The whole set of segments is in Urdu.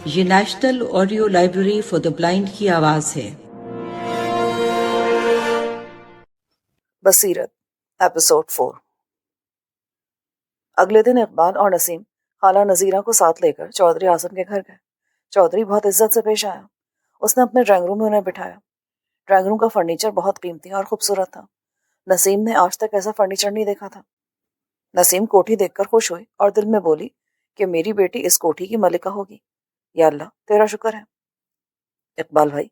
یہ national audio library for the blind کی آواز ہے۔ بصیرت ایپیسوڈ 4۔ اگلے دن اقبال اور نسیم خالہ نذیرہ کو ساتھ لے کر چودھری عاصم کے گھر گئے۔ چودھری بہت عزت سے پیش آیا۔ اس نے اپنے ڈرائنگ روم میں انہیں بٹھایا۔ ڈرائنگ روم کا فرنیچر بہت قیمتی اور خوبصورت تھا۔ نسیم نے آج تک ایسا فرنیچر نہیں دیکھا تھا۔ نسیم کوٹھی دیکھ کر خوش ہوئی اور دل میں بولی کہ میری بیٹی اس کوٹھی کی ملکہ ہوگی۔ یا اللہ تیرا شکر ہے۔ اقبال بھائی،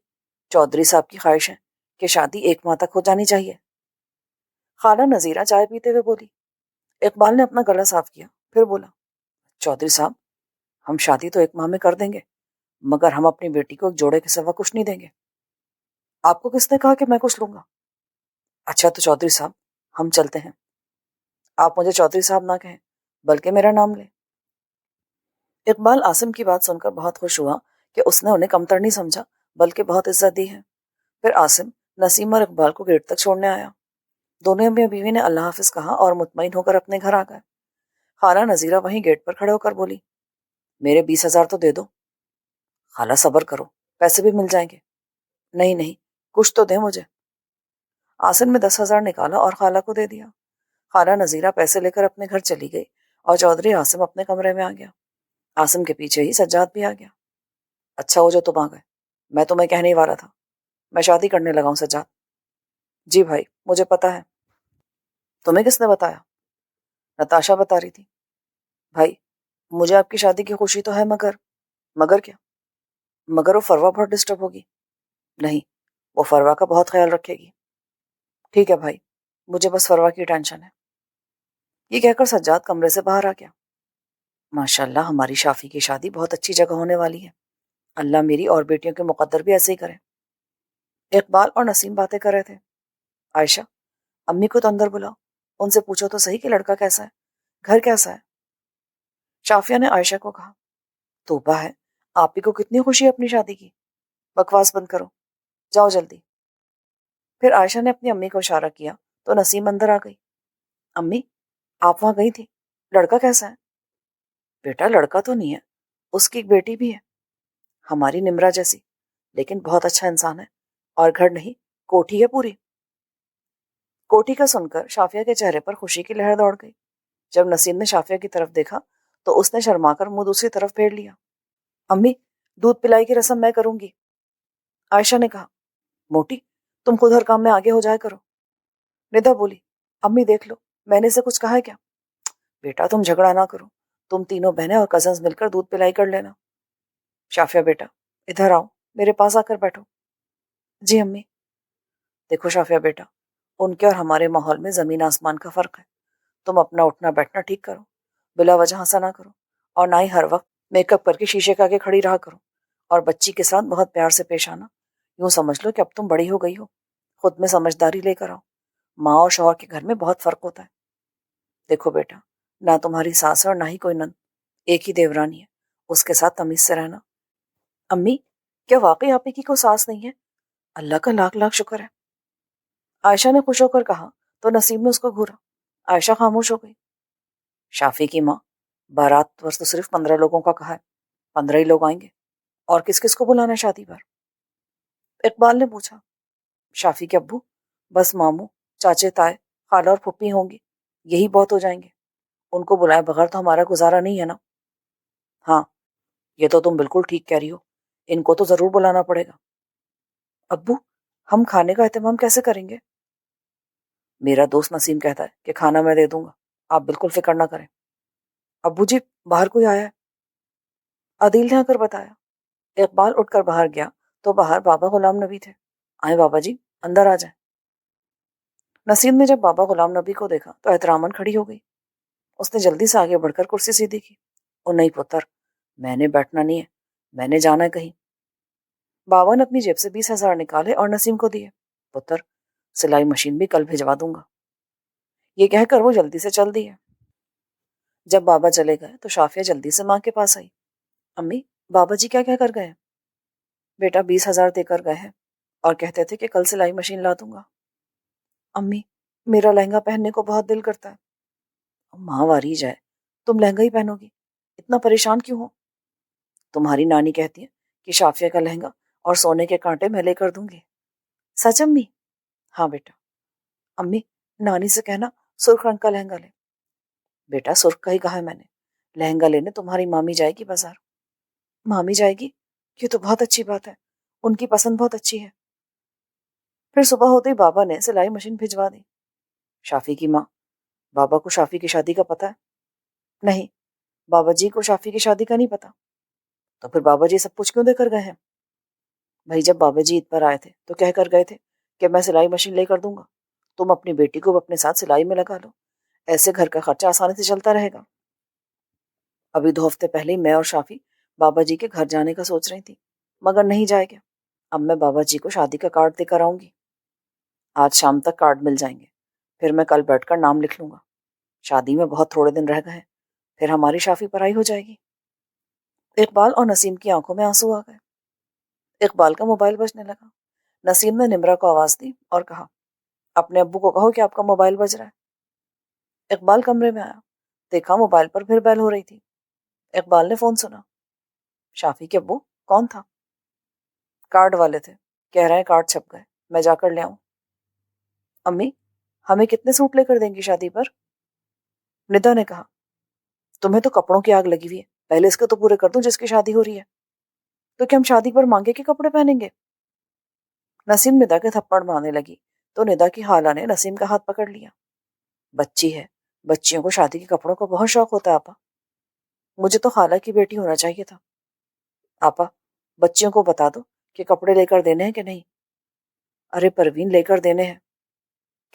چودھری صاحب کی خواہش ہے کہ شادی 1 ماہ تک ہو جانی چاہیے۔ خالہ نذیرہ چائے پیتے ہوئے بولی۔ اقبال نے اپنا گلا صاف کیا، پھر بولا، چودھری صاحب، ہم شادی تو 1 ماہ میں کر دیں گے، مگر ہم اپنی بیٹی کو ایک جوڑے کے سوا کچھ نہیں دیں گے۔ آپ کو کس نے کہا کہ میں کچھ لوں گا؟ اچھا تو چودھری صاحب ہم چلتے ہیں۔ آپ مجھے چودھری صاحب نہ کہیں بلکہ میرا نام لیں۔ اقبال عاصم کی بات سن کر بہت خوش ہوا کہ اس نے انہیں کمتر نہیں سمجھا بلکہ بہت عزت دی ہے۔ پھر عاصم نسیم اور اقبال کو گیٹ تک چھوڑنے آیا۔ دونوں میاں بیوی نے اللہ حافظ کہا اور مطمئن ہو کر اپنے گھر آ گئے۔ خالہ نذیرہ وہیں گیٹ پر کھڑے ہو کر بولی، میرے 20,000 تو دے دو۔ خالہ صبر کرو، پیسے بھی مل جائیں گے۔ نہیں نہیں، کچھ تو دیں مجھے۔ عاصم نے 10,000 نکالا اور خالہ کو دے دیا۔ خالہ نذیرہ پیسے لے کر اپنے گھر چلی گئی اور چودھری عاصم اپنے کمرے میں آ گیا۔ عاصم کے پیچھے ہی سجاد بھی آ گیا۔ اچھا ہو جو تم آ گئے، میں تمہیں کہنے ہی والا تھا، میں شادی کرنے لگا ہوں سجاد۔ جی بھائی مجھے پتا ہے۔ تمہیں کس نے بتایا؟ نتاشا بتا رہی تھی۔ بھائی مجھے آپ کی شادی کی خوشی تو ہے، مگر کیا؟ مگر وہ فروا بہت ڈسٹرب ہوگی۔ نہیں، وہ فروا کا بہت خیال رکھے گی۔ ٹھیک ہے بھائی، مجھے بس فروا کی ٹینشن ہے۔ یہ کہہ کر سجاد کمرے سے باہر آ گیا۔ ماشاءاللہ ہماری شافی کی شادی بہت اچھی جگہ ہونے والی ہے، اللہ میری اور بیٹیوں کے مقدر بھی ایسے ہی کرے۔ اقبال اور نسیم باتیں کر رہے تھے۔ عائشہ، امی کو تو اندر بلاؤ، ان سے پوچھو تو صحیح کہ لڑکا کیسا ہے، گھر کیسا ہے۔ شافیہ نے عائشہ کو کہا، توبہ ہے، آپ ہی کو کتنی خوشی ہے اپنی شادی کی، بکواس بند کرو، جاؤ جلدی۔ پھر عائشہ نے اپنی امی کو اشارہ کیا تو نسیم اندر آ گئی۔ امی آپ وہاں گئی تھی، لڑکا کیسا ہے؟ بیٹا لڑکا تو نہیں ہے، اس کی ایک بیٹی بھی ہے، ہماری نمرہ جیسی، لیکن بہت اچھا انسان ہے، اور گھر نہیں کوٹھی ہے پوری۔ کوٹھی کا سن کر شافیہ کے چہرے پر خوشی کی لہر دوڑ گئی۔ جب نسیم نے شافیہ کی طرف دیکھا تو اس نے شرما کر منہ دوسری طرف پھیر لیا۔ امی دودھ پلائی کی رسم میں کروں گی۔ عائشہ نے کہا، موٹی تم خود ہر کام میں آگے ہو جایا کرو۔ ندا بولی، امی دیکھ لو میں نے اسے کچھ کہا ہے کیا؟ بیٹا تم جھگڑا نہ کرو، تم تینوں بہنیں اور کزنز مل کر دودھ پلائی کر لینا۔ شافیہ بیٹا ادھر آؤ، میرے پاس آ کر بیٹھو۔ جی امی۔ دیکھو شافیہ بیٹا، ان کے اور ہمارے ماحول میں زمین آسمان کا فرق ہے، تم اپنا اٹھنا بیٹھنا ٹھیک کرو، بلا وجہ ہنسا نہ کرو، اور نہ ہی ہر وقت میک اپ کر کے شیشے کے آگے کھڑی رہا کرو، اور بچی کے ساتھ بہت پیار سے پیش آنا، یوں سمجھ لو کہ اب تم بڑی ہو گئی ہو، خود میں سمجھداری لے کر آؤ، ماں اور شوہر کے گھر میں بہت فرق ہوتا ہے۔ دیکھو بیٹا، نہ تمہاری ساس ہے اور نہ ہی کوئی نند، ایک ہی دیورانی ہے، اس کے ساتھ تمیز سے رہنا۔ امی کیا واقعی آپ کی کوئی ساس نہیں ہے؟ اللہ کا لاکھ لاکھ شکر ہے، عائشہ نے خوش ہو کر کہا تو نسیم نے اس کو گھورا۔ عائشہ خاموش ہو گئی۔ شافی کی ماں، بارات پر تو صرف 15 لوگوں کا کہا ہے، 15 ہی لوگ آئیں گے، اور کس کس کو بلانا شادی پر؟ اقبال نے پوچھا۔ شافی کے ابو، بس ماموں، چاچے تائے، خالہ اور پھپھی ہوں گی، یہی بہت ہو جائیں گے، ان کو بلائے بغیر تو ہمارا گزارا نہیں ہے نا۔ ہاں یہ تو تم بالکل ٹھیک کہہ رہی ہو، ان کو تو ضرور بلانا پڑے گا۔ ابو ہم کھانے کا اہتمام کیسے کریں گے؟ میرا دوست نسیم کہتا ہے کہ کھانا میں دے دوں گا، آپ بالکل فکر نہ کریں۔ ابو جی باہر کوئی آیا ہے؟ عدیل نے آ کر بتایا۔ اقبال اٹھ کر باہر گیا تو باہر بابا غلام نبی تھے۔ آئیں بابا جی اندر آ جائیں۔ نسیم نے جب بابا غلام نبی کو دیکھا تو احتراماً کھڑی ہو گئی۔ اس نے جلدی سے آگے بڑھ کر کرسی سیدھی کی۔ او نہیں پتر، میں نے بیٹھنا نہیں ہے، میں نے جانا ہے کہیں۔ بابا نے اپنی جیب سے 20,000 نکالے اور نسیم کو دیے۔ پتر سلائی مشین بھی کل بھجوا دوں گا۔ یہ کہہ کر وہ جلدی سے چل دی ہے۔ جب بابا چلے گئے تو شافیہ جلدی سے ماں کے پاس آئی۔ امی بابا جی کیا کہہ کر گئے؟ بیٹا 20,000 دے کر گئے ہیں اور کہتے تھے کہ کل سلائی مشین لا دوں گا۔ امی میرا لہنگا پہننے کو بہت دل کرتا ہے۔ ماں واری جائے، تم لہنگا ہی پہنو گی، اتنا پریشان کیوں ہو؟ تمہاری نانی کہتی ہے کہ شافیہ کا لہنگا اور سونے کے کانٹے میں لے کر دوں گی۔ سچ امی؟ ہاں بیٹا۔ امی نانی سے کہنا سرخ رنگ کا لہنگا لے۔ بیٹا سرخ کا ہی کہا ہے میں نے، لہنگا لینے تمہاری مامی جائے گی بازار۔ مامی جائے گی؟ یہ تو بہت اچھی بات ہے، ان کی پسند بہت اچھی ہے۔ پھر صبح ہوتے ہی بابا نے سلائی مشین بھجوا دی۔ شافی کی ماں: بابا کو شافی کی شادی کا پتہ ہے؟ نہیں، بابا جی کو شافی کی شادی کا نہیں پتا۔ تو پھر بابا جی سب کچھ کیوں دے کر گئے ہیں؟ بھائی جب بابا جی عید پر آئے تھے تو کہہ کر گئے تھے کہ میں سلائی مشین لے کر دوں گا، تم اپنی بیٹی کو اپنے ساتھ سلائی میں لگا لو، ایسے گھر کا خرچہ آسانی سے چلتا رہے گا۔ ابھی 2 ہفتے پہلے ہی میں اور شافی بابا جی کے گھر جانے کا سوچ رہی تھی، مگر نہیں جائے گا۔ اب میں بابا جی کو شادی کا کارڈ دے کر آؤں گی۔ آج شام تک کارڈ مل جائیں گے، پھر میں کل بیٹھ کر نام لکھ لوں گا۔ شادی میں بہت تھوڑے دن رہ گئے ہیں، پھر ہماری شافی پرائی ہو جائے گی۔ اقبال اور نسیم کی آنکھوں میں آنسو آ گئے۔ اقبال کا موبائل بجنے لگا۔ نسیم نے نمرہ کو آواز دی اور کہا: اپنے ابو کو کہو کہ آپ کا موبائل بج رہا ہے۔ اقبال کمرے میں آیا، دیکھا موبائل پر پھر بیل ہو رہی تھی۔ اقبال نے فون سنا۔ شافی کے ابو؟ کون تھا؟ کارڈ والے تھے، کہہ رہے ہیں کارڈ چھپ گئے، میں جا کر لے آؤں۔ امی ہمیں کتنے سوٹ لے کر دیں گی شادی پر؟ ندا نے کہا: تمہیں تو کپڑوں کی آگ لگی ہوئی ہے، پہلے اس کو تو پورے کر دوں جس کی شادی ہو رہی ہے۔ تو کیا ہم شادی پر مانگے کے کپڑے پہنیں گے؟ نسیم ندا کے تھپڑ مارنے لگی تو ندا کی خالہ نے نسیم کا ہاتھ پکڑ لیا۔ بچی ہے، بچیوں کو شادی کے کپڑوں کا بہت شوق ہوتا ہے آپا، مجھے تو خالہ کی بیٹی ہونا چاہیے تھا۔ آپا بچیوں کو بتا دو کہ کپڑے لے کر دینے ہیں کہ نہیں۔ ارے پروین لے کر دینے ہیں۔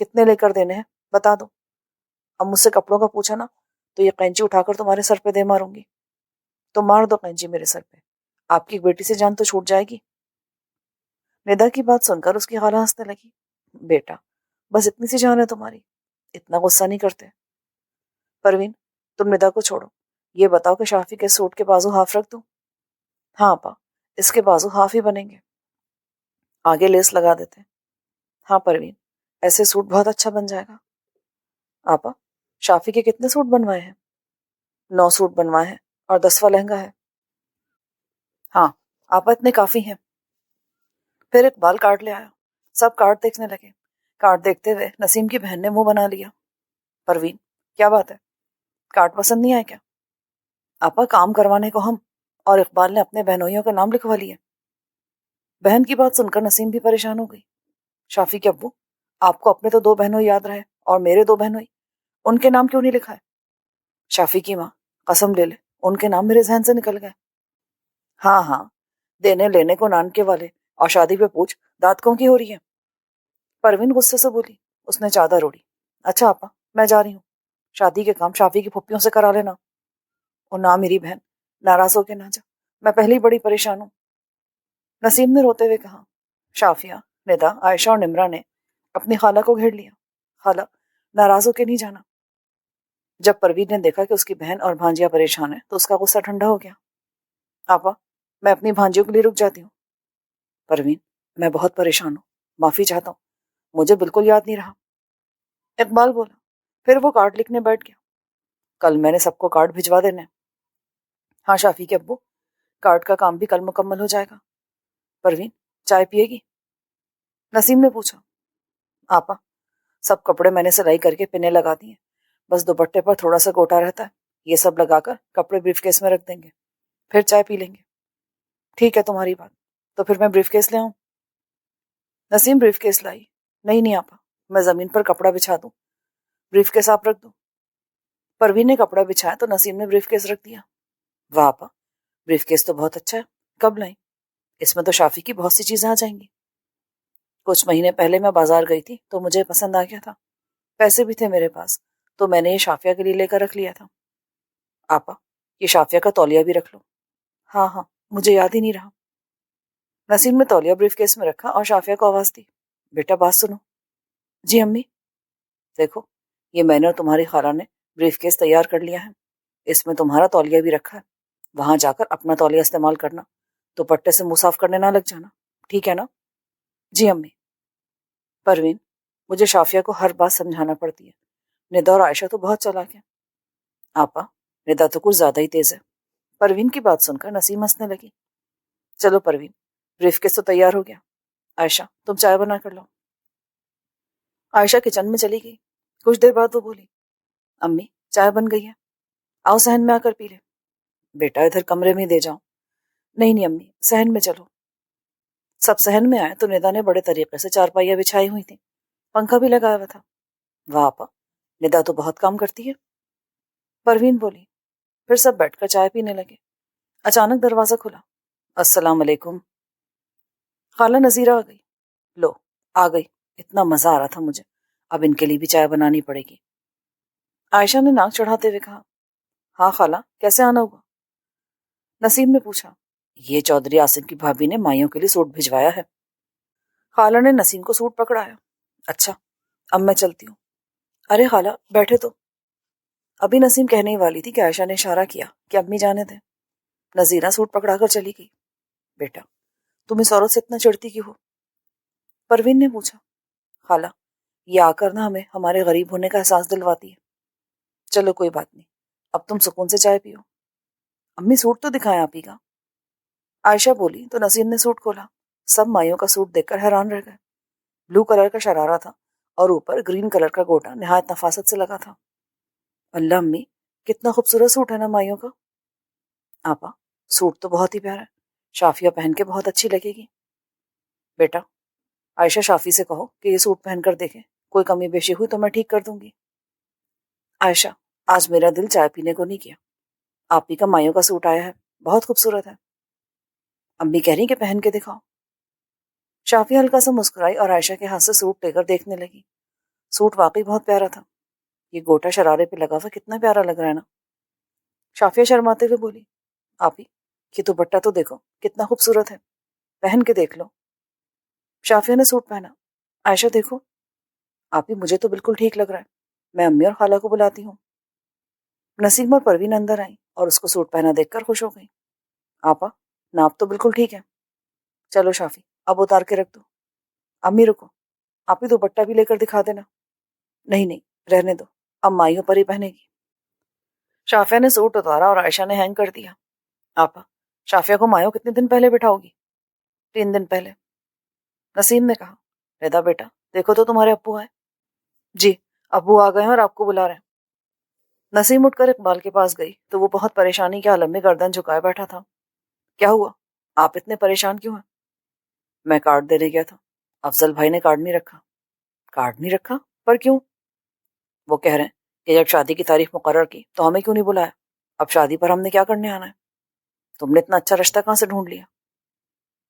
کتنے لے کر دینے ہیں بتا دو، اب مجھ سے کپڑوں کا پوچھا نا تو یہ قینچی اٹھا کر تمہارے سر پہ دے ماروں گی۔ تو مار دو قینچی میرے سر پہ، آپ کی بیٹی سے جان تو چھوٹ جائے گی۔ ندا کی بات سن کر اس کی خالہ ہنسنے لگی۔ بیٹا بس اتنی سی جان ہے تمہاری، اتنا غصہ نہیں کرتے۔ پروین تم ندا کو چھوڑو، یہ بتاؤ کہ شافی کے سوٹ کے بازو ہاف رکھ دوں؟ ہاں آپا، اس کے بازو ہاف ہی بنیں گے، آگے لیس لگا دیتے۔ ہاں پروین، ایسے سوٹ بہت اچھا بن جائے گا۔ آپا شافی کے کتنے سوٹ بنوائے ہیں؟ 9 سوٹ بنوائے ہیں اور 10واں لہنگا ہے۔ ہاں آپا اتنے کافی ہیں۔ پھر اقبال کارڈ لے آیا، سب کارڈ دیکھنے لگے۔ کارڈ دیکھتے ہوئے نسیم کی بہن نے منہ بنا لیا۔ پروین کیا بات ہے، کارڈ پسند نہیں آئے کیا؟ آپا کام کروانے کو ہم اور اقبال نے اپنے بہنوئیوں کے نام لکھوا لیے۔ بہن کی بات سن کر نسیم بھی پریشان ہو گئی۔ شافی کے ابو، آپ کو اپنے تو 2 بہنوئی یاد رہے اور میرے 2 بہنوئی، ان کے نام کیوں نہیں لکھا ہے؟ شافی کی ماں، قسم لے لے ان کے نام میرے ذہن سے نکل گئے۔ ہاں ہاں، دینے لینے کو نانکے والے، اور شادی پہ پوچھ دانت کوں کی ہو رہی ہے؟ پروین غصے سے بولی۔ اس نے چادر اوڑھی۔ اچھا آپا میں جا رہی ہوں، شادی کے کام شافی کی پھپھیوں سے کرا لینا۔ اور نہ میری بہن، ناراض ہو کے نہ جا، میں پہلے ہی بڑی پریشان ہوں۔ نسیم نے روتے ہوئے کہا۔ شافیہ، ندا، عائشہ اور نمرہ نے اپنی خالہ کو گھیر لیا۔ خالہ ناراض ہو کے نہیں جانا۔ جب پروین نے دیکھا کہ اس کی بہن اور بھانجیاں پریشان ہیں تو اس کا غصہ ٹھنڈا ہو گیا۔ آپا میں اپنی بھانجیوں کے لیے رک جاتی ہوں۔ پروین میں بہت پریشان ہوں، معافی چاہتا ہوں، مجھے بالکل یاد نہیں رہا۔ اقبال بولا۔ پھر وہ کارڈ لکھنے بیٹھ گیا۔ کل میں نے سب کو کارڈ بھجوا دینے۔ ہاں شافی کے ابو، کارڈ کا کام بھی کل مکمل ہو جائے گا۔ پروین چائے پیے گی؟ نسیم نے پوچھا۔ آپا سب کپڑے میں نے سلائی کر کے پنے لگا دیے، بس دوپٹے پر تھوڑا سا گوٹا رہتا ہے، یہ سب لگا کر کپڑے بریف کیس میں رکھ دیں گے، پھر چائے پی لیں گے۔ ٹھیک ہے تمہاری بات، تو پھر میں بریف کیس لے آؤں؟ نسیم بریف کیس لائی۔ نہیں آپا، میں زمین پر کپڑا بچھا دوں، بریف کیس آپ رکھ دو۔ پروین نے کپڑا بچھایا تو نسیم نے بریف کیس رکھ دیا۔ واہ آپا، بریف کیس تو بہت اچھا ہے، کب لائیں؟ اس میں تو شافی کی بہت سی چیزیں آ جائیں گی۔ کچھ مہینے پہلے میں بازار گئی تھی تو مجھے پسند آ گیا تھا، پیسے بھی تھے میرے پاس، تو میں نے یہ شافیہ کے لیے لے کر رکھ لیا تھا۔ آپا یہ شافیہ کا تولیہ بھی رکھ لو۔ ہاں مجھے یاد ہی نہیں رہا۔ نسیم نے تولیہ بریف کیس میں رکھا اور شافیہ کو آواز دی۔ بیٹا بات سنو۔ جی امی۔ دیکھو یہ میں نے اور تمہاری خالہ نے بریف کیس تیار کر لیا ہے، اس میں تمہارا تولیہ بھی رکھا ہے، وہاں جا کر اپنا تولیہ استعمال کرنا، دوپٹے سے منہ صاف کرنے نہ لگ جانا، ٹھیک ہے نا؟ جی امی۔ پروین مجھے شافیہ کو ہر بات سمجھانا پڑتی ہے، ندا اور عائشہ تو بہت چالاک ہیں۔ آپا ندا تو کچھ زیادہ ہی تیز ہے، پروین کی بات سن کر نسیم ہنسنے لگی۔ چلو پروین، بریف کیس تو تیار ہو گیا، عائشہ تم چائے بنا کر لاؤ۔ عائشہ کچن میں چلی گئی۔ کچھ دیر بعد وہ بولی، امی چائے بن گئی ہے، آؤ صحن میں آ کر پی لے۔ بیٹا ادھر کمرے میں دے جاؤ۔ نہیں امی، صحن میں چلو۔ سب صحن میں آئے تو ندا نے بڑے طریقے سے چارپائیاں بچھائی ہوئی تھیں، پنکھا بھی لگایا ہوا تھا۔ واہ آپا، ندا تو بہت کام کرتی ہے، پروین بولی۔ پھر سب بیٹھ کر چائے پینے لگے۔ اچانک دروازہ کھلا۔ السلام علیکم۔ خالہ نذیرہ آ گئی۔ لو آ گئی، اتنا مزہ آ رہا تھا مجھے، اب ان کے لیے بھی چائے بنانی پڑے گی۔ عائشہ نے ناک چڑھاتے ہوئے کہا، ہاں خالہ کیسے آنا ہوا؟ نسیم نے پوچھا۔ یہ چودھری آصف کی بھابھی نے مائیوں کے لیے سوٹ بھجوایا ہے۔ خالہ نے نسیم کو سوٹ پکڑایا۔ اچھا اب میں چلتی ہوں۔ ارے خالہ بیٹھے تو۔ ابھی نسیم کہنے ہی والی تھی کہ عائشہ نے اشارہ کیا کہ امی جانے دیں۔ نذیرہ سوٹ پکڑا کر چلی گئی۔ بیٹا تم اس عورت سے اتنا چڑھتی کیوں ہو؟ پروین نے پوچھا۔ خالہ یہ آ کر نہ ہمیں ہمارے غریب ہونے کا احساس دلواتی ہے۔ چلو کوئی بات نہیں، اب تم سکون سے چائے پیو۔ امی سوٹ تو دکھائیں آپ ہی کا۔ عائشہ بولی تو نسیم نے سوٹ کھولا۔ سب مائیوں کا سوٹ دیکھ کر حیران رہ گئے۔ بلو کلر کا شرارہ تھا اور اوپر گرین کلر کا گوٹا نہایت نفاست سے لگا تھا۔ اللہ امی کتنا خوبصورت سوٹ ہے نا مائیوں کا۔ آپا سوٹ تو بہت ہی پیارا ہے، شافیہ پہن کے بہت اچھی لگے گی۔ بیٹا عائشہ شافی سے کہو کہ یہ سوٹ پہن کر دیکھے، کوئی کمی بیشی ہوئی تو میں ٹھیک کر دوں گی۔ عائشہ آج میرا دل چائے پینے کو نہیں کیا، آپ ہی کا مائیوں کا سوٹ آیا ہے، بہت خوبصورت ہے۔ امی کہہ رہی کہ پہن کے دکھاؤ۔ شافیہ ہلکا سا مسکرائی اور عائشہ کے ہاتھ سے سوٹ لے کر دیکھنے لگی۔ سوٹ واقعی بہت پیارا تھا، یہ گوٹا شرارے پہ لگا ہوا کتنا پیارا لگ رہا ہے نا۔ شافیہ شرماتے ہوئے بولی، آپ ہی یہ دوپٹہ تو دیکھو کتنا خوبصورت ہے، پہن کے دیکھ لو۔ شافیہ نے سوٹ پہنا۔ عائشہ دیکھو، آپ ہی مجھے تو بالکل ٹھیک لگ رہا ہے، میں امی اور خالہ کو بلاتی ہوں۔ نسیم اور پروین اندر آئیں اور اس کو سوٹ پہنا دیکھ کر خوش ہو گئی۔ آپا ناپ تو بالکل ٹھیک ہے۔ چلو شافی اب اتار کے رکھ دو۔ امی رکو، آپ ہی دوپٹہ بھی لے کر دکھا دینا۔ نہیں رہنے دو، اب مائیوں پر ہی پہنے گی۔ شافیہ نے سوٹ اتارا اور عائشہ نے ہینگ کر دیا۔ آپا شافیہ کو مائیوں کتنے دن پہلے بٹھاؤ گی؟ 3 دن پہلے۔ نسیم نے کہا۔ رضا بیٹا دیکھو تو تمہارے ابو آئے۔ جی ابو آ گئے ہیں اور آپ کو بلا رہے ہیں۔ نسیم اٹھ کر اقبال کے پاس گئی تو وہ بہت پریشانی کے عالم میں گردن جھکائے بیٹھا تھا۔ کیا ہوا؟ آپ اتنے پریشان کیوں ہیں؟ میں کارڈ دینے گیا تھا، افضل بھائی نے کارڈ نہیں رکھا۔ کارڈ نہیں رکھا؟ پر کیوں؟ وہ کہہ رہے ہیں کہ جب شادی کی تاریخ مقرر کی تو ہمیں کیوں نہیں بلایا، اب شادی پر ہم نے کیا کرنے آنا ہے؟ تم نے اتنا اچھا رشتہ کہاں سے ڈھونڈ لیا؟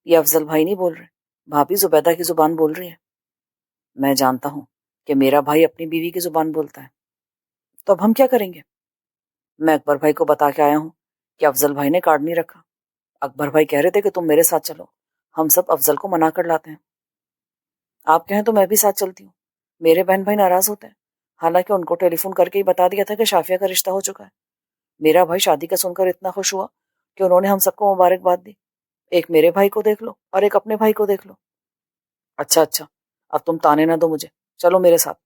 یہ افضل بھائی نہیں بول رہے، بھابھی زبیدہ کی زبان بول رہی ہے۔ میں جانتا ہوں کہ میرا بھائی اپنی بیوی کی زبان بولتا ہے، تو اب ہم کیا کریں گے؟ میں اکبر بھائی کو بتا کے آیا ہوں کہ افضل بھائی نے کارڈ نہیں رکھا۔ اکبر بھائی کہہ رہے تھے کہ تم میرے ساتھ چلو، ہم سب افضل کو منا کر لاتے ہیں۔ آپ کہیں تو میں بھی ساتھ چلتی ہوں، میرے بہن بھائی ناراض ہوتے ہیں، حالانکہ ان کو ٹیلی فون کر کے ہی بتا دیا تھا کہ شافیہ کا رشتہ ہو چکا ہے۔ میرا بھائی شادی کا سن کر اتنا خوش ہوا کہ انہوں نے ہم سب کو مبارکباد دی۔ ایک میرے بھائی کو دیکھ لو اور ایک اپنے بھائی کو دیکھ لو۔ اچھا اب تم تانے نہ دو مجھے، چلو میرے ساتھ۔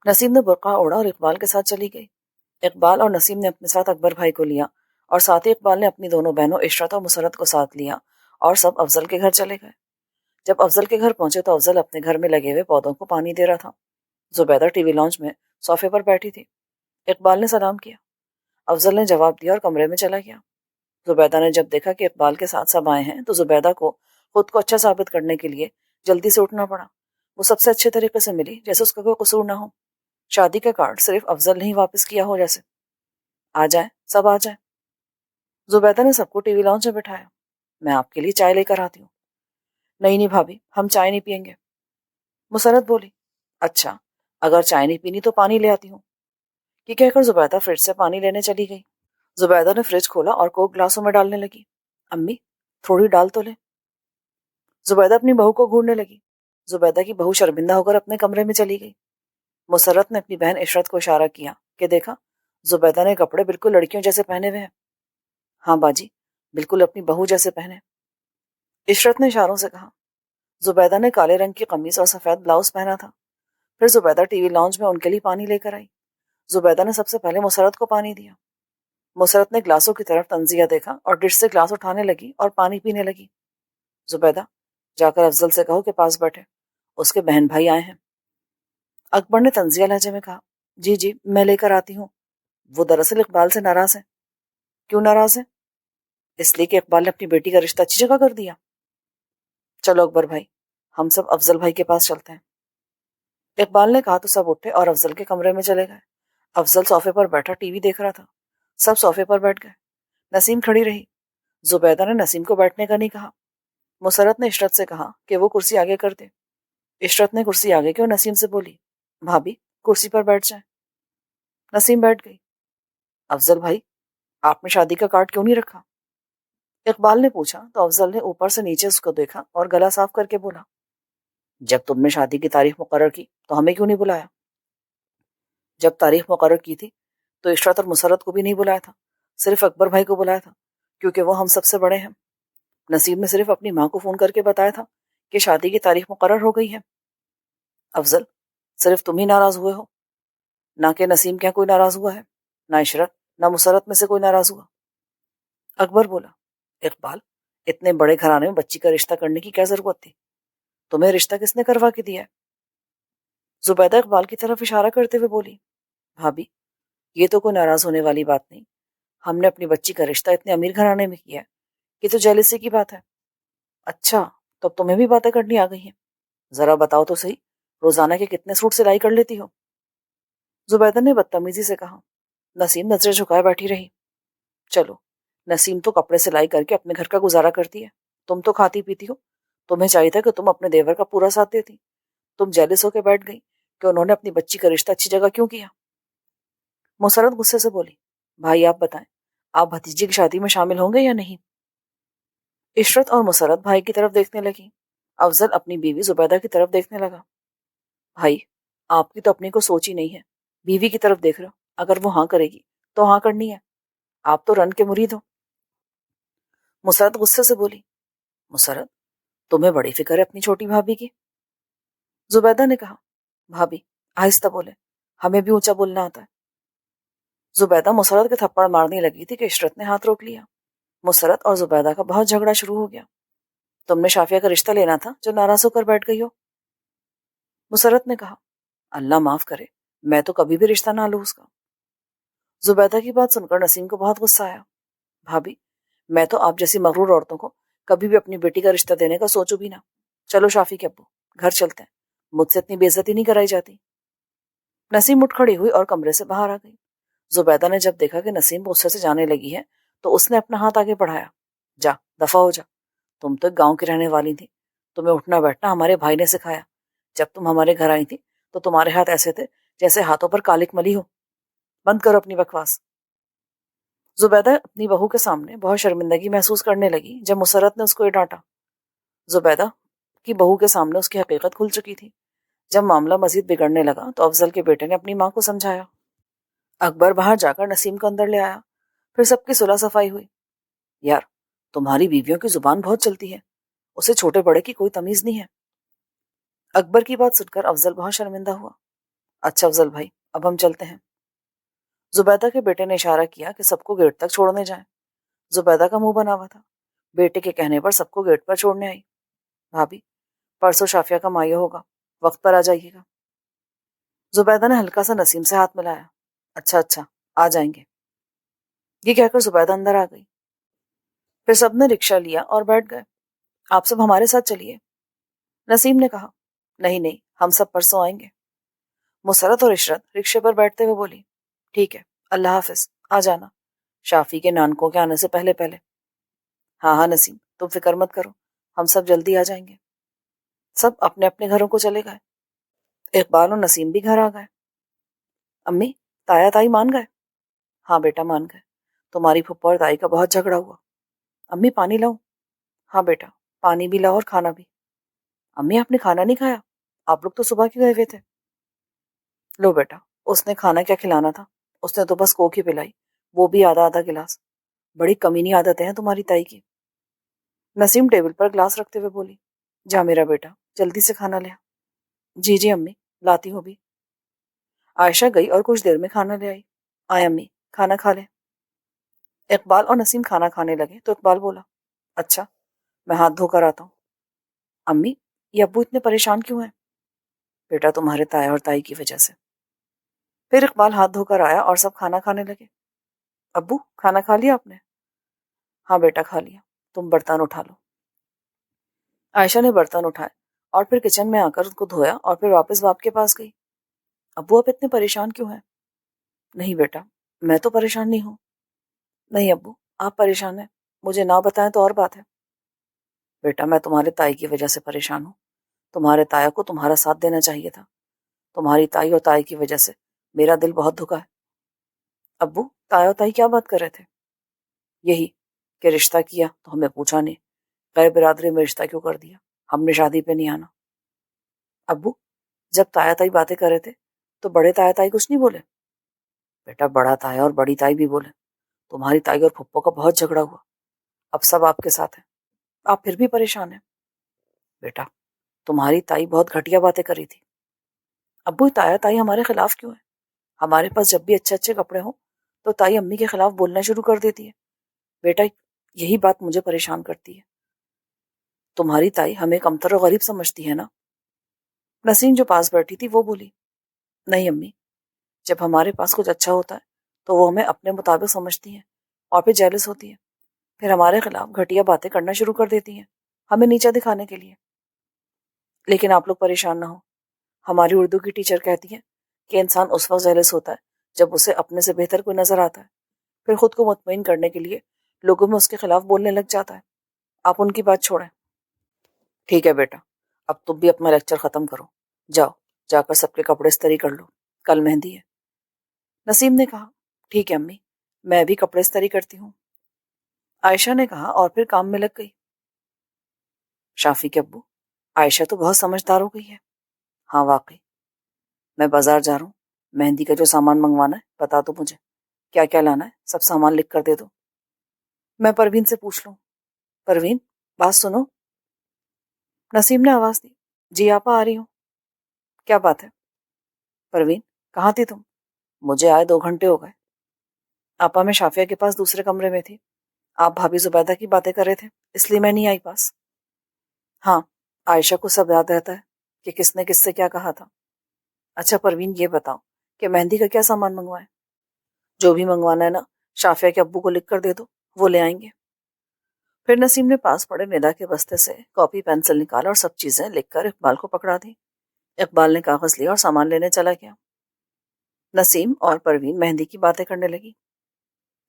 نسیم نے برقع اوڑھا اور اقبال کے ساتھ چلی گئی۔ اقبال اور نسیم نے اپنے ساتھ اکبر بھائی کو لیا اور ساتھ ہی اقبال نے اپنی دونوں بہنوں عشرت اور مسرت کو ساتھ لیا اور سب افضل کے گھر چلے گئے۔ جب افضل کے گھر پہنچے تو افضل اپنے گھر میں لگے ہوئے پودوں کو پانی دے رہا تھا۔ زبیدہ ٹی وی لانچ میں صوفے پر بیٹھی تھی۔ اقبال نے سلام کیا، افضل نے جواب دیا اور کمرے میں چلا گیا۔ زبیدہ نے جب دیکھا کہ اقبال کے ساتھ سب آئے ہیں تو زبیدہ کو خود کو اچھا ثابت کرنے کے لیے جلدی سے اٹھنا پڑا۔ وہ سب سے اچھے طریقے سے ملی جیسے اس کا کوئی قصور نہ ہو، شادی کا کارڈ صرف افضل نے ہی واپس کیا ہو جیسے۔ آ جائیں سب آ جائیں۔ زبیدہ نے سب کو ٹی وی لانچ میں بٹھایا۔ میں آپ کے لیے چائے لے کر آتی ہوں۔ نہیں بھابھی ہم چائے نہیں پئیں گے۔ مسرت بولی، اچھا اگر چائے نہیں پینی تو پانی لے آتی ہوں۔ یہ کہہ کر زبیدہ فریج سے پانی لینے چلی گئی۔ زبیدہ نے فریج کھولا اور کوک گلاسوں میں ڈالنے لگی۔ امی تھوڑی ڈال تو لیں۔ زبیدہ اپنی بہو کو گھورنے لگی۔ زبیدہ کی بہو شرمندہ ہو کر اپنے کمرے میں چلی گئی۔ مسرت نے اپنی بہن عشرت کو اشارہ کیا کہ دیکھا زبیدہ نے کپڑے بالکل لڑکیوں جیسے پہنے ہوئے ہیں۔ ہاں باجی بالکل اپنی بہو جیسے پہنے۔ عشرت نے اشاروں سے کہا۔ زبیدہ نے کالے رنگ کی قمیص اور سفید بلاؤز پہنا تھا۔ پھر زبیدہ ٹی وی لانچ میں ان کے لیے پانی لے کر آئی۔ زبیدہ نے سب سے پہلے مسرت کو پانی دیا۔ مسرت نے گلاسوں کی طرف تنزیہ دیکھا اور ڈش سے گلاس اٹھانے لگی اور پانی پینے لگی۔ زبیدہ، جا کر افضل سے کہو کہ پاس بیٹھے، اس کے بہن بھائی آئے ہیں۔ اکبر نے تنزیہ لہجے میں کہا، جی جی میں لے کر آتی ہوں۔ وہ دراصل اقبال سے ناراض ہے۔ کیوں ناراض ہے؟ اس لیے کہ اقبال نے اپنی بیٹی کا رشتہ اچھی جگہ کر دیا۔ چلو اکبر بھائی، ہم سب افضل بھائی کے پاس چلتے ہیں۔ اقبال نے کہا تو سب اٹھے اور افضل کے کمرے میں چلے گئے۔ افضل صوفے پر بیٹھا ٹی وی دیکھ رہا تھا۔ سب صوفے پر بیٹھ گئے۔ نسیم کھڑی رہی۔ زبیدہ نے نسیم کو بیٹھنے کا نہیں کہا۔ مسرت نے عشرت سے کہا کہ وہ کرسی آگے کر دے۔ عشرت نے کرسی آگے کی اور نسیم سے بولی، بھابھی کرسی پر بیٹھ جائیں۔ نسیم بیٹھ گئی۔ افضل بھائی، آپ نے شادی کا کارڈ کیوں نہیں رکھا؟ اقبال نے پوچھا تو افضل نے اوپر سے نیچے اس کو دیکھا اور گلا صاف کر کے بولا، جب تم نے شادی کی تاریخ مقرر کی تو ہمیں کیوں نہیں بلایا؟ جب تاریخ مقرر کی تھی تو عشرت اور مسرت کو بھی نہیں بلایا تھا، صرف اکبر بھائی کو بلایا تھا، کیونکہ وہ ہم سب سے بڑے ہیں۔ نسیم نے صرف اپنی ماں کو فون کر کے بتایا تھا کہ شادی کی تاریخ مقرر ہو گئی ہے۔ افضل، صرف تم ہی ناراض ہوئے ہو، نہ کہ نسیم کے کوئی ناراض ہوا ہے، نہ عشرت نہ مسرت میں سے کوئی ناراض ہوا۔ اکبر بولا، اقبال، اتنے بڑے گھرانے میں بچی کا رشتہ کرنے کی کیا ضرورت تھی؟ تمہیں رشتہ کس نے کروا کے دیا ہے؟ زبیدہ اقبال کی طرف اشارہ کرتے ہوئے بولی، بھابھی یہ تو کوئی ناراض ہونے والی بات نہیں، ہم نے اپنی بچی کا رشتہ اتنے امیر گھرانے میں کیا ہے، یہ تو جیلسی کی بات ہے۔ اچھا، تو اب تمہیں بھی باتیں کرنی آ گئی ہیں، ذرا بتاؤ تو صحیح، روزانہ کے کتنے سوٹ سلائی کر لیتی ہو؟ زبیدہ نے بدتمیزی سے کہا۔ نسیم نظریں جھکائے بیٹھی رہی۔ چلو، نسیم تو کپڑے سلائی کر کے اپنے گھر کا گزارا کرتی ہے، تم تو کھاتی پیتی ہو، تمہیں چاہیے تھا کہ تم اپنے دیور کا پورا ساتھ دیتی۔ تم جیلس ہو کے بیٹھ گئی کہ انہوں نے اپنی بچی کا رشتہ اچھی جگہ کیوں کیا۔ مسرت غصے سے بولی، بھائی آپ بتائیں، آپ بھتیجی کی شادی میں شامل ہوں گے یا نہیں؟ عشرت اور مسرت بھائی کی طرف دیکھنے لگی۔ افضل اپنی بیوی زبیدہ کی طرف دیکھنے لگا۔ بھائی، آپ کی تو اپنی کو سوچ ہی نہیں ہے، بیوی کی طرف دیکھ رہے ہو، اگر وہ ہاں کرے گی تو ہاں کرنی ہے، آپ تو رن کے مرید ہو۔ مسرت غصے سے بولی، مسرت، تمہیں بڑی فکر ہے اپنی چھوٹی بھابھی کی۔ زبیدہ نے کہا، بھابھی آہستہ بولے، ہمیں بھی اونچا بولنا آتا ہے۔ زبیدہ مسرت کے تھپڑ مارنے لگی تھی کہ عشرت نے ہاتھ روک لیا۔ مسرت اور زبیدہ کا بہت جھگڑا شروع ہو گیا۔ تم نے شافیہ کا رشتہ لینا تھا جو ناراض ہو کر بیٹھ گئی ہو۔ مسرت نے کہا، اللہ معاف کرے، میں تو کبھی بھی رشتہ نہ لوں اس کا۔ زبیدہ کی بات سن کر نسیم کو بہت غصہ آیا۔ بھابھی، میں تو آپ جیسی مغرور عورتوں کو کبھی بھی اپنی بیٹی کا رشتہ دینے کا سوچوں بھی نہ۔ چلو شافی کے ابو، گھر چلتے ہیں، مجھ سے اتنی بے عزتی نہیں کرائی جاتی۔ نسیم اٹھ کھڑی ہوئی اور کمرے سے باہر آ گئی۔ زبیدہ نے جب دیکھا کہ نسیم غصے سے جانے لگی ہے تو اس نے اپنا ہاتھ آگے بڑھایا، جا دفع ہو جا، تم تو ایک گاؤں کی رہنے والی تھی، تمہیں اٹھنا بیٹھنا ہمارے بھائی نے سکھایا، جب تم ہمارے گھر آئی تھی تو تمہارے ہاتھ ایسے تھے جیسے ہاتھوں پر کالک ملی ہو، بند کرو اپنی بکواس۔ زبیدہ اپنی بہو کے سامنے بہت شرمندگی محسوس کرنے لگی جب مسرت نے اس کو یہ ڈانٹا۔ زبیدہ کی بہو کے سامنے اس کی حقیقت کھل چکی تھی۔ جب معاملہ مزید بگڑنے لگا تو افضل کے بیٹے نے اپنی ماں کو سمجھایا۔ اکبر باہر جا کر نسیم کو اندر لے آیا، پھر سب کی صلح صفائی ہوئی۔ یار، تمہاری بیویوں کی زبان بہت چلتی ہے، اسے چھوٹے بڑے کی کوئی تمیز نہیں ہے۔ اکبر کی بات سن کر افضل بہت شرمندہ ہوا۔ اچھا افضل بھائی، اب ہم چلتے ہیں۔ زبیدہ کے بیٹے نے اشارہ کیا کہ سب کو گیٹ تک چھوڑنے جائیں۔ زبیدہ کا منہ بنا ہوا تھا۔ بیٹے کے کہنے پر سب کو گیٹ پر چھوڑنے آئی۔ بھابھی، پرسوں شافیہ کا مائع ہوگا، وقت پر آ جائیے گا۔ زبیدہ نے ہلکا سا نسیم سے ہاتھ ملایا۔ اچھا اچھا، آ جائیں گے۔ یہ کہہ کر زبیدہ اندر آ گئی۔ پھر سب نے رکشہ لیا اور بیٹھ گئے۔ آپ سب ہمارے ساتھ چلیے، نسیم نے کہا۔ نہیں نہیں، ہم سب پرسوں آئیں گے۔ مسرت اور عشرت رکشے پر بیٹھتے ہوئے بولی، ٹھیک ہے، اللہ حافظ، آ جانا شافی کے نانکوں کے آنے سے پہلے پہلے۔ ہاں ہاں نسیم، تم فکر مت کرو، ہم سب جلدی آ جائیں گے۔ سب اپنے اپنے گھروں کو چلے گئے۔ اقبال اور نسیم بھی گھر آ گئے۔ امی، تایا تائی مان گئے؟ ہاں بیٹا مان گئے، تمہاری پھپھا اور تائی کا بہت جھگڑا ہوا۔ امی پانی لاؤں؟ ہاں بیٹا، پانی بھی لاؤ اور کھانا بھی۔ امی آپ نے کھانا نہیں کھایا؟ آپ لوگ تو صبح کے گئے ہوئے تھے۔ لو بیٹا، اس نے کھانا کیا کھلانا تھا، اس نے تو بس کوک ہی پلائی، وہ بھی آدھا آدھا گلاس۔ بڑی کمینی عادتیں ہیں تمہاری تائی کی۔ نسیم ٹیبل پر گلاس رکھتے ہوئے بولی، جا میرا بیٹا، جلدی سے کھانا لے آ۔ جی جی امی، لاتی ہوں بھی۔ عائشہ گئی اور کچھ دیر میں کھانا لے آئی۔ آئے امی، کھانا کھا لیں۔ اقبال اور نسیم کھانا کھانے لگے تو اقبال بولا، اچھا میں ہاتھ دھو کر آتا ہوں۔ امی یہ ابو اتنے پریشان کیوں ہیں؟ بیٹا تمہارے تایا اور تائی کی وجہ سے۔ پھر اقبال ہاتھ دھو کر آیا اور سب کھانا کھانے لگے۔ ابو کھانا کھا لیا آپ نے؟ ہاں بیٹا کھا لیا، تم برتن اٹھا لو۔ عائشہ نے برتن اٹھائے اور پھر کچن میں آ کر ان کو دھویا اور پھر واپس باپ کے پاس گئی۔ ابو آپ اتنے پریشان کیوں ہیں؟ نہیں بیٹا میں تو پریشان نہیں ہوں۔ نہیں ابو آپ پریشان ہیں، مجھے نہ بتائیں تو اور بات ہے۔ بیٹا میں تمہارے تائی کی وجہ سے پریشان ہوں، تمہارے تایا کو تمہارا ساتھ دینا چاہیے تھا، تمہاری تائی اور تائی کی وجہ سے میرا دل بہت دکھا ہے۔ ابو تایا اور تائی کیا بات کر رہے تھے؟ یہی کہ رشتہ کیا تو ہمیں پوچھا نہیں، غیر برادری میں رشتہ کیوں کر دیا، ہم نے شادی پہ نہیں آنا۔ ابو جب تایا تائی باتیں کر رہے تھے تو بڑے تایا تائی کچھ نہیں بولے؟ بیٹا بڑا تایا اور بڑی تائی بھی بولے، تمہاری تائی اور پھپھو کا بہت جھگڑا ہوا، اب سب آپ کے ساتھ ہیں، آپ پھر بھی پریشان ہیں۔ بیٹا تمہاری تائی بہت گھٹیا باتیں کری تھی۔ ابو تایا تائی ہمارے خلاف کیوں ہے؟ ہمارے پاس جب بھی اچھے اچھے کپڑے ہوں تو تائی امی کے خلاف بولنا شروع کر دیتی ہے۔ بیٹا یہی بات مجھے پریشان کرتی ہے، تمہاری تائی ہمیں کمتر اور غریب سمجھتی ہے نا؟ نسیم جو پاس بیٹھی تھی وہ بولی، نہیں امی، جب ہمارے پاس کچھ اچھا ہوتا ہے تو وہ ہمیں اپنے مطابق سمجھتی ہیں اور پھر جیلس ہوتی ہے، پھر ہمارے خلاف گھٹیا باتیں کرنا شروع کر دیتی ہیں ہمیں نیچا دکھانے کے لیے۔ لیکن آپ لوگ پریشان نہ ہو، ہماری اردو کی ٹیچر کہتی ہیں کہ انسان اس وقت جیلس ہوتا ہے جب اسے اپنے سے بہتر کوئی نظر آتا ہے، پھر خود کو مطمئن کرنے کے لیے لوگوں میں اس کے خلاف بولنے لگ جاتا ہے۔ آپ ان کی بات چھوڑیں۔ ٹھیک ہے بیٹا اب تم بھی اپنا لیکچر ختم کرو، جاؤ جا کر سب کے کپڑے استری کر لو، کل مہندی ہے۔ نسیم نے کہا، ٹھیک ہے امی میں بھی کپڑے استری کرتی ہوں۔ عائشہ نے کہا اور پھر کام میں لگ گئی۔ شافی کے ابو عائشہ تو بہت سمجھدار ہو گئی ہے۔ ہاں واقعی، میں بازار جا رہا ہوں، مہندی کا جو سامان منگوانا ہے بتا دو مجھے، کیا کیا لانا ہے سب سامان لکھ کر دے دو۔ میں پروین سے پوچھ لوں۔ پروین بات سنو۔ نسیم نے آواز دی، جی آپا آ رہی ہوں۔ کیا بات ہے؟ پروین کہاں تھی تم؟ مجھے آئے 2 گھنٹے ہو گئے۔ آپا میں شافیہ کے پاس دوسرے کمرے میں تھی، آپ بھابھی زبیدہ کی باتیں کر رہے تھے اس لیے میں نہیں آئی پاس۔ ہاں عائشہ کو سب یاد رہتا ہے کہ کس نے کس سے کیا کہا تھا۔ اچھا پروین یہ بتاؤ کہ مہندی کا کیا سامان منگوائے؟ جو بھی منگوانا ہے نا شافیہ کے ابو کو لکھ کر دے دو، وہ لے آئیں گے۔ پھر نسیم نے پاس پڑے ندا کے بستے سے کاپی پینسل نکالا اور سب چیزیں لکھ کر اقبال کو پکڑا دی۔ اقبال نے کاغذ لیا اور سامان لینے چلا گیا۔ نسیم اور پروین مہندی کی باتیں کرنے لگی۔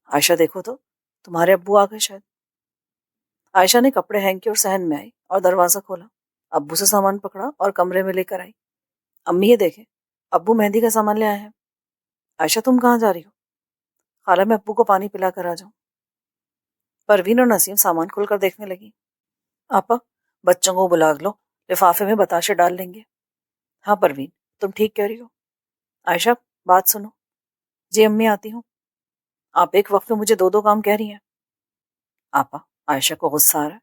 عائشہ دیکھو تو تمہارے ابو آ گئے شاید۔ عائشہ نے کپڑے ہینگ کیے اور صحن میں آئی اور دروازہ کھولا، ابو سے سامان پکڑا اور کمرے میں لے کر آئی۔ امی یہ دیکھیں ابو مہندی کا سامان لے آئے ہیں۔ عائشہ تم کہاں جا رہی ہو؟ خالہ میں ابو کو پانی پلا کر آ جاؤں۔ پروین اور نسیم سامان کھول کر دیکھنے لگی۔ آپا بچوں کو بلا لو، لفافے میں بتاشے ڈال لیں گے۔ ہاں پروین تم ٹھیک کہہ رہی ہو۔ عائشہ بات سنو۔ جی امی آتی ہوں۔ آپ ایک وقت میں مجھے 2 کام کہہ رہی ہیں۔ آپا عائشہ کو غصہ آ رہا ہے۔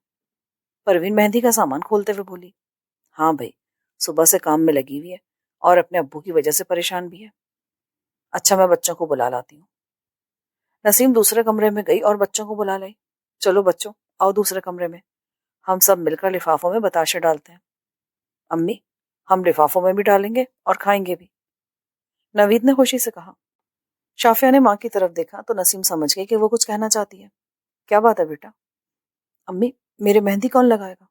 پروین مہندی کا سامان کھولتے ہوئے بولی، ہاں بھائی صبح سے کام میں لگی ہوئی ہے اور اپنے ابو کی وجہ سے پریشان بھی ہے۔ اچھا میں بچوں کو بلا لاتی ہوں۔ نسیم دوسرے کمرے میں گئی اور بچوں کو بلا لائی۔ چلو بچوں آؤ دوسرے کمرے میں، ہم سب مل کر لفافوں میں بتاشے ڈالتے ہیں۔ امی ہم لفافوں میں بھی ڈالیں گے اور کھائیں گے بھی، نوید نے خوشی سے کہا۔ شافیہ نے ماں کی طرف دیکھا تو نسیم سمجھ گئی کہ وہ کچھ کہنا چاہتی ہے۔ کیا بات ہے بیٹا؟ امی میرے مہندی کون لگائے گا؟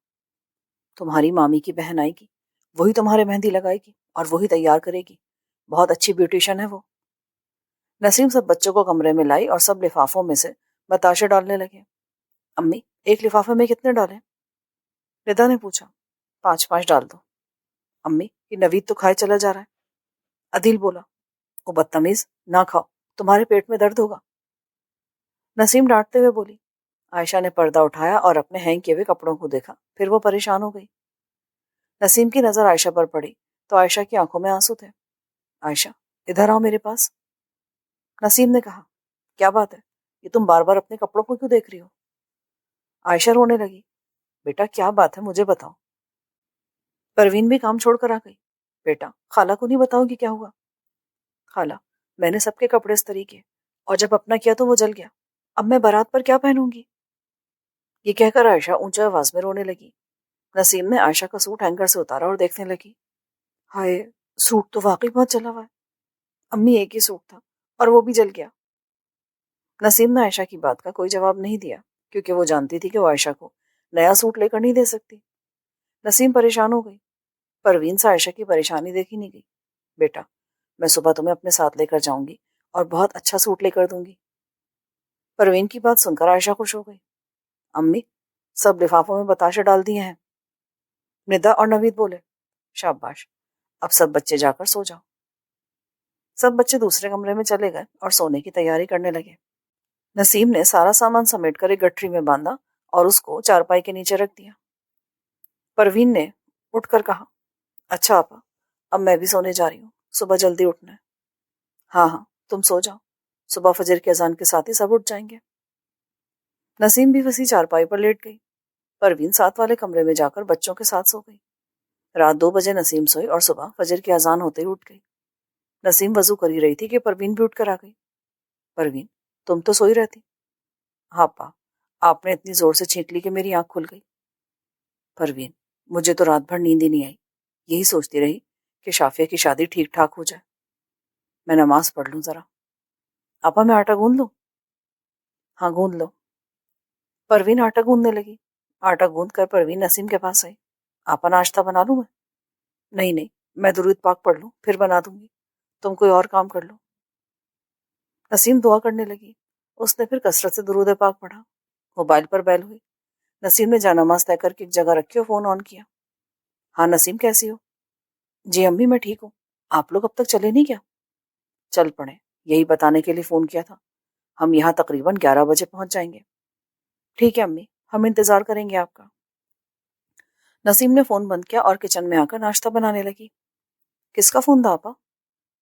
تمہاری مامی کی بہن آئے گی، وہی تمہارے مہندی لگائے گی اور وہی تیار کرے گی، بہت اچھی بیوٹیشن ہے وہ۔ نسیم سب بچوں کو کمرے میں لائی اور سب لفافوں میں سے بتاشے ڈالنے لگے۔ امی ایک لفافے میں کتنے ڈالیں؟ ندا نے پوچھا۔ 5 ڈال دو۔ امی یہ نوید تو کھائے چلا جا رہا ہے۔ عدیل بولا، وہ بدتمیز نہ کھاؤ، تمہارے پیٹ میں درد ہوگا۔ نسیم ڈانٹتے ہوئے بولی۔ عائشہ نے پردہ اٹھایا اور اپنے ہینگ کیے ہوئے کپڑوں کو دیکھا، پھر وہ پریشان ہو گئی۔ نسیم کی نظر عائشہ پر پڑی تو عائشہ کی آنکھوں میں آنسو تھے۔ عائشہ ادھر آؤ میرے پاس۔ نسیم نے کہا، کیا بات ہے، یہ تم بار بار اپنے کپڑوں کو کیوں دیکھ رہی ہو؟ عائشہ رونے لگی۔ بیٹا کیا بات ہے مجھے بتاؤ۔ پروین بھی کام چھوڑ کر آ گئی۔ بیٹا خالہ کو نہیں بتاؤ گی کیا ہوا؟ خالہ میں نے سب کے کپڑے استری کیے اور جب اپنا کیا تو وہ جل گیا۔ اب میں بارات پر کیا پہنوں گی؟ یہ کہہ کر عائشہ اونچی آواز میں رونے لگی۔ نسیم نے عائشہ کا سوٹ ہینگر سے اتارا اور دیکھنے لگی۔ ہائے، سوٹ تو واقعی بہت جلا ہوا ہے۔ امی ایک ہی سوٹ تھا اور وہ بھی جل گیا۔ نسیم نے عائشہ کی بات کا کوئی جواب نہیں دیا کیونکہ وہ جانتی تھی کہ وہ عائشہ کو نیا سوٹ لے کر نہیں دے سکتی۔ نسیم پریشان ہو گئی۔ پروین سے عائشہ کی پریشانی دیکھی نہیں گئی۔ بیٹا، میں صبح تمہیں اپنے ساتھ لے کر جاؤں گی اور بہت اچھا سوٹ لے کر دوں گی۔ پروین کی بات سن کر عائشہ خوش ہو گئی۔ امی، سب لفافوں میں بتاشے ڈال دیے ہیں۔ ندا اور نوید بولے، شاباش، اب سب بچے جا کر سو جاؤ۔ سب بچے دوسرے کمرے میں چلے گئے اور سونے کی تیاری کرنے لگے۔ نسیم نے سارا سامان سمیٹ کر ایک گٹھری میں باندھا اور اس کو چارپائی کے نیچے رکھ دیا۔ پروین نے اٹھ کر کہا، اچھا آپا، اب میں بھی سونے جا رہی ہوں، صبح جلدی اٹھنا ہے۔ ہاں ہاں، تم سو جاؤ، صبح فجر کی اذان کے ساتھ ہی سب اٹھ جائیں گے۔ نسیم بھی وسیع چارپائی پر لیٹ گئی۔ پروین ساتھ والے کمرے میں جا کر بچوں کے ساتھ سو گئی۔ رات 2 بجے نسیم سوئی اور صبح فجر کی اذان ہوتے ہی اٹھ گئی۔ نسیم وضو کر ہی رہی تھی کہ پروین بھی اٹھ کر آ گئی۔ پروین، تم تو سوئی رہتی۔ ہاں پا، آپ نے اتنی زور سے چھینک لی کہ میری آنکھ کھل گئی۔ پروین، مجھے تو رات بھر نیند ہی نہیں آئی، یہی سوچتی رہی کہ شافیہ کی شادی ٹھیک ٹھاک ہو جائے۔ میں نماز پڑھ لوں ذرا۔ آپا، میں آٹا گوندھ لوں؟ ہاں گوندھ لو۔ پروین آٹا گوندھنے لگی۔ آٹا گوندھ کر پروین نسیم کے پاس آئی۔ آپا، ناشتہ بنا لوں میں؟ نہیں، میں درود پاک پڑھ لوں پھر بنا دوں گی، تم کوئی اور کام کر لو۔ نسیم دعا کرنے لگی۔ اس نے پھر کثرت سے درود پاک پڑھا۔ موبائل پر بیل ہوئی۔ نسیم نے جانماز طے کر کے ایک جگہ رکھی اور فون آن کیا۔ ہاں نسیم، کیسی ہو؟ جی امی، میں ٹھیک ہوں۔ آپ لوگ اب تک چلے نہیں کیا؟ چل پڑے، یہی بتانے کے لیے فون کیا تھا۔ ہم یہاں تقریباً 11 بجے پہنچ جائیں گے۔ ٹھیک ہے امی، ہم انتظار کریں گے آپ کا۔ نسیم نے فون بند کیا اور کچن میں آ کر ناشتہ بنانے لگی۔ کس کا فون تھا آپا؟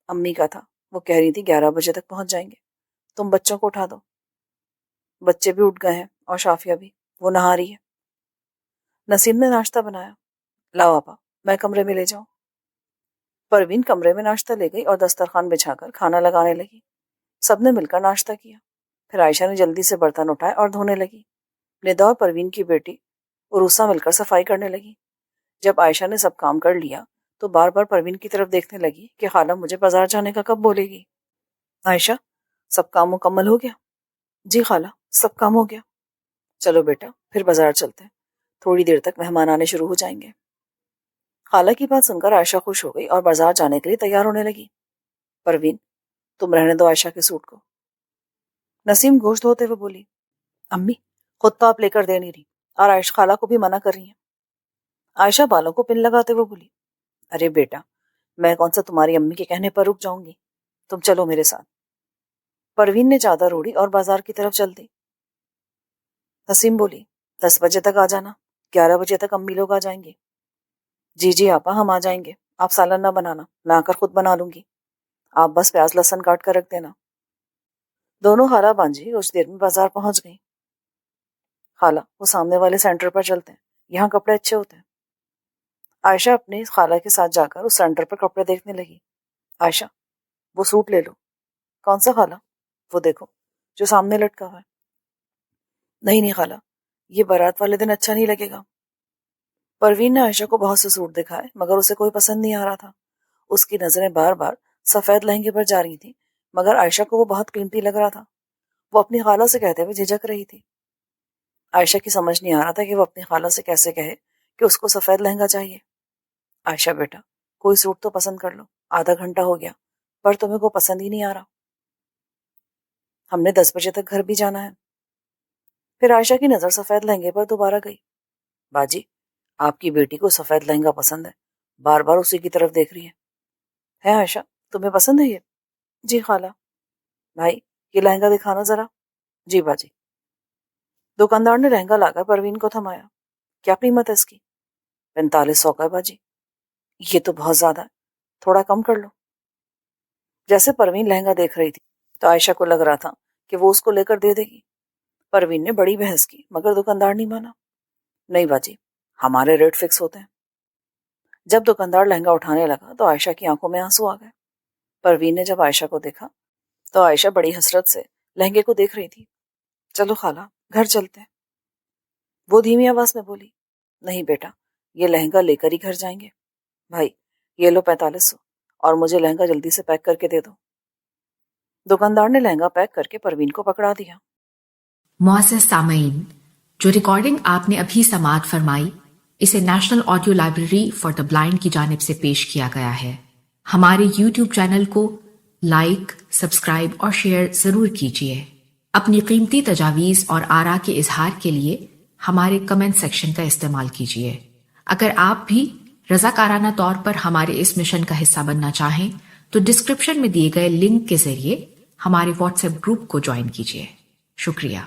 امی کا تھا، وہ کہہ رہی تھی 11 بجے تک پہنچ جائیں گے، تم بچوں کو اٹھا دو۔ بچے بھی اٹھ گئے ہیں اور شافیہ بھی، وہ نہا رہی ہے۔ نسیم نے ناشتہ بنایا۔ لاؤ آپا، میں کمرے میں لے جاؤں۔ پروین کمرے میں ناشتہ لے گئی اور دسترخوان بچھا کر کھانا لگانے لگی۔ سب نے مل کر ناشتہ کیا۔ پھر عائشہ نے جلدی سے برتن اٹھائے اور دھونے لگی۔ ندا اور پروین کی بیٹی عروسہ مل کر صفائی کرنے لگی۔ جب عائشہ نے سب کام کر لیا تو بار بار پروین کی طرف دیکھنے لگی کہ خالہ مجھے بازار جانے کا کب بولے گی۔ عائشہ، سب کام مکمل ہو گیا؟ جی خالہ، سب کام ہو گیا۔ چلو بیٹا، پھر بازار چلتے ہیں، تھوڑی دیر تک مہمان آنے شروع ہو جائیں گے۔ خالہ کی بات سن کر عائشہ خوش ہو گئی اور بازار جانے کے لیے تیار ہونے لگی۔ پروین، تم رہنے دو عائشہ کے سوٹ کو۔ نسیم گوشت دھوتے ہوئے بولی، امی، خود تو آپ لے کر دے نہیں رہی اور عائشہ خالہ کو بھی منع کر رہی ہیں۔ عائشہ بالوں کو پن لگاتے ہوئے بولی، ارے بیٹا، میں کون سا تمہاری امی کے کہنے پر رک جاؤں گی، تم چلو میرے ساتھ۔ پروین نے چادر اوڑھی اور بازار کی طرف چل دی۔ نسیم بولی، 10 بجے تک آ جانا، 11 بجے تک امی لوگ آ جائیں گے۔ جی آپا، ہم آ جائیں گے، آپ سالن نہ بنانا، میں آ کر خود بنا لوں گی، آپ بس پیاز لہسن کاٹ کر رکھ دینا۔ دونوں خالہ بانجی کچھ دیر میں بازار پہنچ گئیں۔ خالہ، وہ سامنے والے سینٹر پر چلتے ہیں، یہاں کپڑے اچھے ہوتے ہیں۔ عائشہ اپنی خالہ کے ساتھ جا کر اس سینٹر پر کپڑے دیکھنے لگی۔ عائشہ، وہ سوٹ لے لو۔ کون سا خالہ؟ وہ دیکھو جو سامنے لٹکا ہوا ہے۔ نہیں خالہ، یہ بارات والے دن اچھا نہیں لگے گا۔ پروین نے عائشہ کو بہت سے سوٹ دکھائے مگر اسے کوئی پسند نہیں آ رہا تھا۔ اس کی نظریں بار بار سفید لہنگے پر جا رہی تھیں مگر عائشہ کو وہ بہت قیمتی لگ رہا تھا۔ وہ اپنی خالہ سے کہتے ہوئے جھجک رہی تھی۔ عائشہ کی سمجھ نہیں آ رہا تھا کہ وہ اپنی خالہ سے کیسے کہے کہ اس کو سفید لہنگا چاہیے۔ عائشہ بیٹا، کوئی سوٹ تو پسند کر لو، آدھا گھنٹہ ہو گیا پر تمہیں کو پسند ہی نہیں آ رہا۔ ہم نے 10 بجے تک گھر بھی جانا ہے۔ پھر عائشہ کی نظر سفید لہنگے پر دوبارہ گئی۔ باجی، آپ کی بیٹی کو سفید لہنگا پسند ہے، بار بار اسی کی طرف دیکھ رہی ہے عائشہ، تمہیں پسند ہے یہ؟ جی خالہ۔ بھائی، یہ لہنگا دکھانا ذرا۔ جی باجی۔ دکاندار نے لہنگا لا کر پروین کو تھمایا۔ کیا قیمت ہے اس کی؟ 4500 کا ہے باجی۔ یہ تو بہت زیادہ ہے، تھوڑا کم کر لو۔ جیسے پروین لہنگا دیکھ رہی تھی تو عائشہ کو لگ رہا تھا کہ وہ اس کو لے کر دے دے گی۔ پروین نے بڑی بحث کی مگر دکاندار نہیں مانا۔ نہیں باجی، ہمارے ریٹ فکس ہوتے ہیں۔ جب دکاندار لہنگا اٹھانے لگا تو عائشہ کی آنکھوں میں آنسو آ گئے۔ پروین نے جب عائشہ کو دیکھا تو عائشہ بڑی حسرت سے لہنگے کو دیکھ رہی تھی۔ چلو خالہ گھر چلتے ہیں۔ وہ دھیمی آواز میں بولی، نہیں بیٹا، یہ لہنگا لے کر ہی گھر جائیں گے۔ بھائی یہ لو 4500 اور مجھے لہنگا جلدی سے پیک کر کے دے دو۔ دکاندار نے لہنگا پیک کر کے پروین کو پکڑا دیا۔ معزز سامعین، جو ریکارڈنگ آپ نے ابھی سماعت فرمائی اسے national audio library for the blind کی جانب سے پیش کیا گیا ہے۔ ہمارے یوٹیوب چینل کو لائک، سبسکرائب اور شیئر ضرور کیجیے۔ اپنی قیمتی تجاویز اور آراء کے اظہار کے لیے ہمارے کمنٹ سیکشن کا استعمال کیجیے۔ اگر آپ بھی رضاکارانہ طور پر ہمارے اس مشن کا حصہ بننا چاہیں تو ڈسکرپشن میں دیے گئے لنک کے ذریعے ہمارے واٹس ایپ گروپ کو جوائن کیجیے۔ شکریہ۔